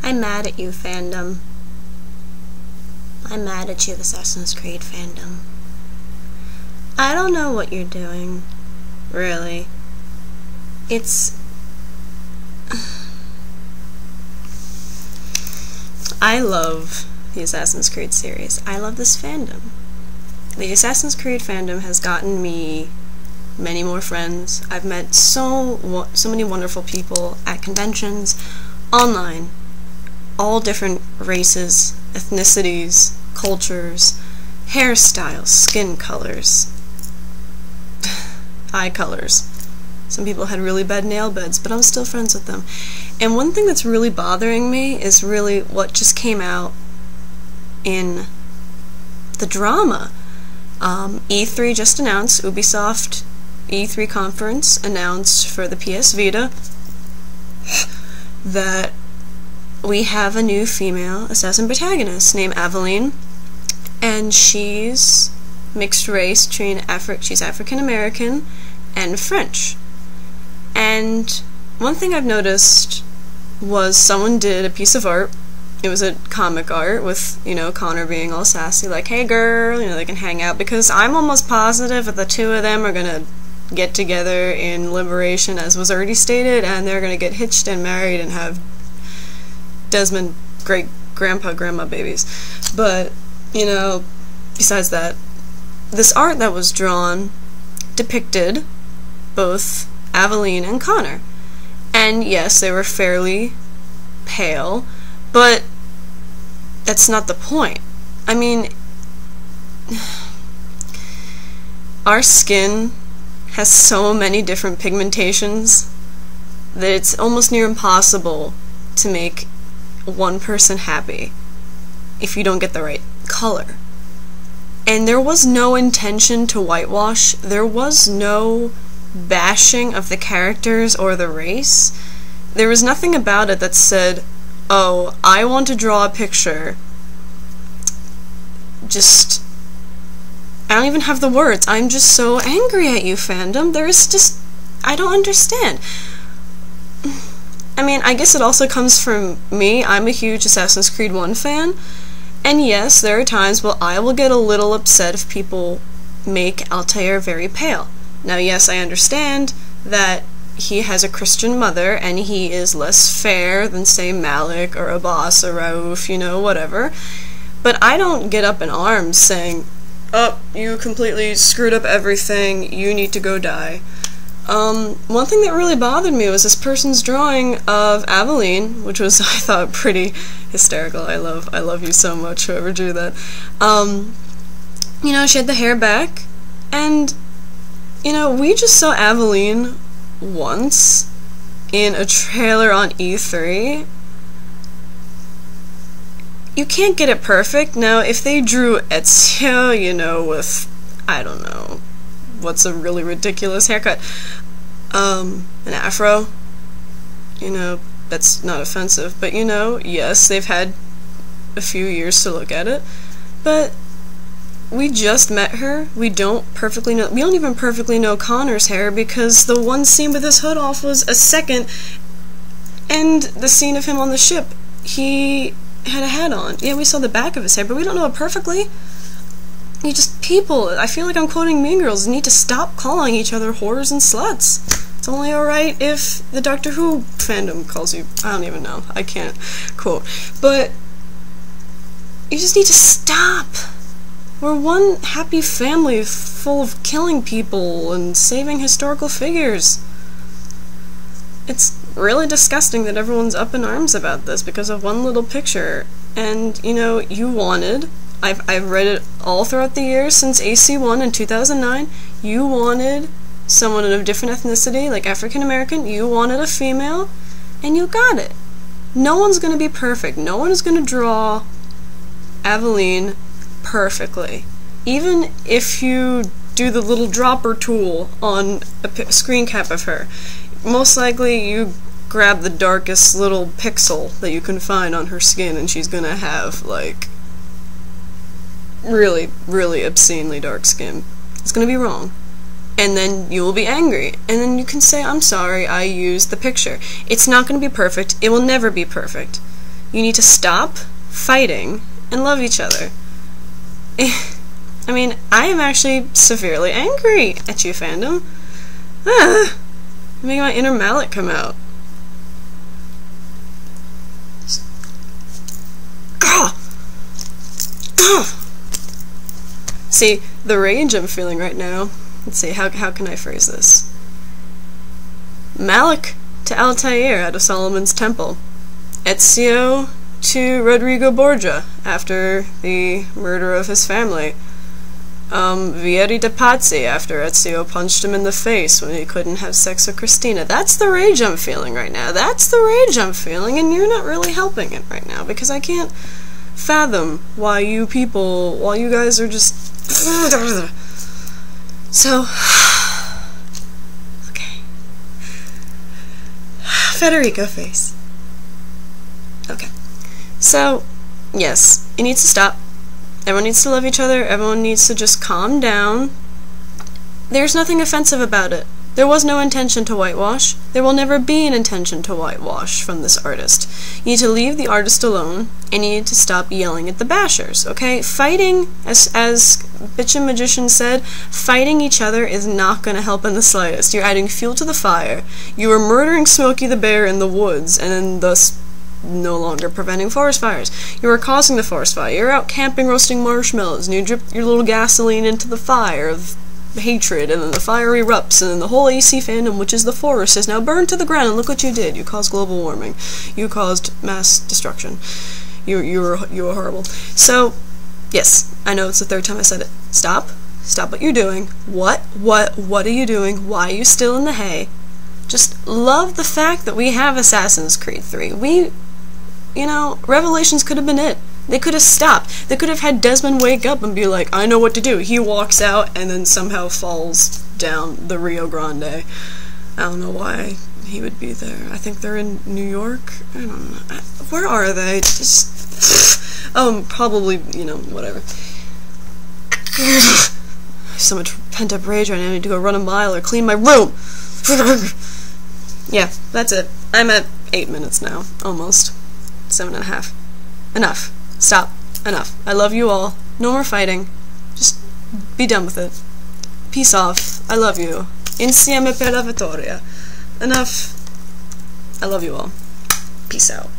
I'm mad at you, fandom. I'm mad at you, Assassin's Creed fandom. I don't know what you're doing, really. I love the Assassin's Creed series. I love this fandom. The Assassin's Creed fandom has gotten me many more friends. I've met so many wonderful people at conventions, online, all different races, ethnicities, cultures, hairstyles, skin colors, eye colors. Some people had really bad nail beds, but I'm still friends with them. And one thing that's really bothering me is really what just came out in the drama. E3 just announced, Ubisoft E3 conference announced for the PS Vita that we have a new female assassin protagonist named Aveline, and she's mixed race between she's African American and French. And one thing I've noticed was someone did a piece of art. It was a comic art with, you know, Connor being all sassy, like, hey girl, you know, they can hang out, because I'm almost positive that the two of them are gonna get together in Liberation, as was already stated, and they're gonna get hitched and married and have Desmond great-grandpa-grandma babies. But, you know, besides that, this art that was drawn depicted both Aveline and Connor. And yes, they were fairly pale, but that's not the point. I mean, our skin has so many different pigmentations that it's almost near impossible to make one person happy if you don't get the right color. And there was no intention to whitewash. There was no bashing of the characters or the race. There was nothing about it that said, oh, I want to draw a picture. Just, I don't even have the words. I'm just so angry at you, fandom. I don't understand. I mean, I guess it also comes from me. I'm a huge Assassin's Creed 1 fan. And yes, there are times where I will get a little upset if people make Altair very pale. Now, yes, I understand that he has a Christian mother, and he is less fair than, say, Malik or Abbas or Raouf, you know, whatever. But I don't get up in arms saying, oh, you completely screwed up everything, you need to go die. One thing that really bothered me was this person's drawing of Aveline, which was, I thought, pretty hysterical. I love you so much, whoever drew that. You know, she had the hair back, and, you know, we just saw Aveline once in a trailer on E3. You can't get it perfect. Now, if they drew ACIII, you know, with, I don't know, what's a really ridiculous haircut, an afro, you know, that's not offensive, but, you know, yes, they've had a few years to look at it, but we just met her. We don't even perfectly know Connor's hair, because the one scene with his hood off was a second, and the scene of him on the ship, he had a hat on. Yeah, we saw the back of his hair, but we don't know it perfectly. People, I feel like I'm quoting Mean Girls, need to stop calling each other whores and sluts. It's only alright if the Doctor Who fandom calls you, I don't even know, I can't quote. But you just need to stop. We're one happy family full of killing people and saving historical figures. It's really disgusting that everyone's up in arms about this because of one little picture. And, you know, I've read it all throughout the years since ACIII in 2009. You wanted someone of a different ethnicity, like African American. You wanted a female, and you got it. No one's going to be perfect. No one is going to draw Aveline perfectly. Even if you do the little dropper tool on a screen cap of her, most likely you grab the darkest little pixel that you can find on her skin, and she's going to have, like, really, really obscenely dark skin. It's gonna be wrong. And then you will be angry. And then you can say, I'm sorry, I used the picture. It's not gonna be perfect. It will never be perfect. You need to stop fighting and love each other. I mean, I am actually severely angry at you, fandom. Making my inner Malik come out. See, the rage I'm feeling right now, let's see, how can I phrase this? Malik to Altair out of Solomon's Temple. Ezio to Rodrigo Borgia after the murder of his family. Vieri de Pazzi after Ezio punched him in the face when he couldn't have sex with Christina. That's the rage I'm feeling right now. That's the rage I'm feeling, and you're not really helping it right now, because I can't fathom why you guys are just... So... Okay. Federico face. Okay. So, yes, it needs to stop. Everyone needs to love each other. Everyone needs to just calm down. There's nothing offensive about it. There was no intention to whitewash. There will never be an intention to whitewash from this artist. You need to leave the artist alone, and you need to stop yelling at the bashers, okay? Fighting, as Bitchin' Magician said, fighting each other is not going to help in the slightest. You're adding fuel to the fire. You are murdering Smokey the Bear in the woods, and then thus no longer preventing forest fires. You are causing the forest fire. You're out camping, roasting marshmallows, and you drip your little gasoline into the fire of hatred, and then the fire erupts, and then the whole ACIII fandom, which is the forest, is now burned to the ground, and look what you did. You caused global warming. You caused mass destruction. You were horrible. So, yes, I know it's the third time I said it. Stop. Stop what you're doing. What are you doing? Why are you still in the hay? Just love the fact that we have Assassin's Creed 3. You know, Revelations could have been it. They could have stopped. They could have had Desmond wake up and be like, I know what to do. He walks out and then somehow falls down the Rio Grande. I don't know why he would be there. I think they're in New York? I don't know. Where are they? Just... probably, you know, whatever. So much pent-up rage right now. I need to go run a mile or clean my room. Yeah, that's it. I'm at 8 minutes now. Almost. 7.5. Enough. Stop. Enough. I love you all. No more fighting. Just be done with it. Peace off. I love you. Insieme per la vittoria. Enough. I love you all. Peace out.